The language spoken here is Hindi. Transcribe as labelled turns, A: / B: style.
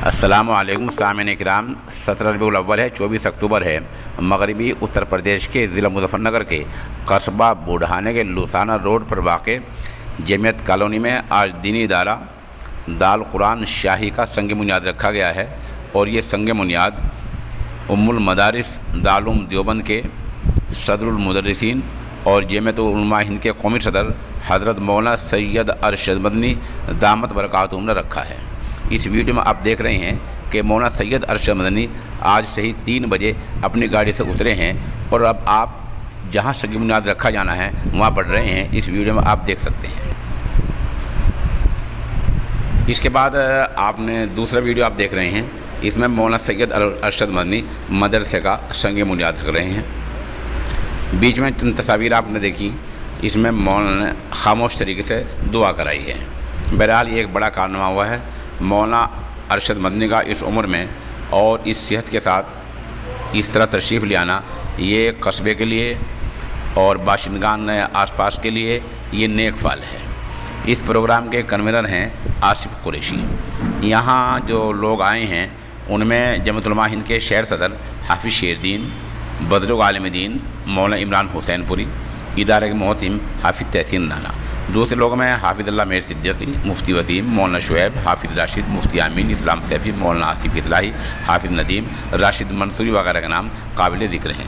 A: अस्सलामुअलैकुम सामिन इकराम। 17 रबीउल अव्वल है, 24 अक्टूबर है। मगरबी उत्तर प्रदेश के ज़िला मुज़फ़्फ़रनगर के कस्बा बूढ़ाने के लुसाना रोड पर वाक़ जमियत कॉलोनी में आज दीनी इदारा दारुल कुरान शाही का संग बुनियाद रखा गया है और ये संग बुनियाद उम्मुल मदारिस दारुल उलूम देवबंद के सदरुल मुदर्रिसीन और जमियतुल उलमा हिंद के कौमी सदर हज़रत मौलाना सैयद अरशद मदनी दामत बरकातुहू ने रखा है। इस वीडियो में आप देख रहे हैं कि मौलाना सैयद अरशद मदनी आज से ही 3 बजे अपनी गाड़ी से उतरे हैं और अब आप जहां संग बुनियाद रखा जाना है वहां बढ़ रहे हैं। इस वीडियो में आप देख सकते हैं। इसके बाद आपने दूसरा वीडियो आप देख रहे हैं, इसमें मौलाना सैयद अरशद मदनी मदरसे का संग बुनियाद रख रहे हैं। बीच में चंद तस्वीर आपने देखी, इसमें मौलाना ने खामोश तरीके से दुआ कराई है। बहरहाल ये एक बड़ा कारनामा हुआ है। मौलाना अरशद मदनी का इस उम्र में और इस सेहत के साथ इस तरह तशरीफ़ ले आना, ये कस्बे के लिए और बाशिंदगान आसपास के लिए ये नेक फल है। इस प्रोग्राम के कन्वीनर हैं आसिफ कुरैशी। यहाँ जो लोग आए हैं उनमें जमियतुल उलमा हिंद के शहर सदर हाफिज़ शेरदीन, बदरुग आलिम दीन मौलाना इमरान हुसैनपुरी, इदारे के मोहतिम हाफिज़ तहसीन राना। दूसरे लोगों में हाफिज़ अल्लाह मेर सिद्दीकी, मुफ्ती वसीम, मौलाना शुएब, हाफिज़ राशिद, मुफ्ती आमीन, इस्लाम सैफ़ी, मौलाना आसिफ इस्लाही, हाफिज़ नदीम, राशिद मंसूरी वगैरह के नाम काबिल ज़िक्र हैं।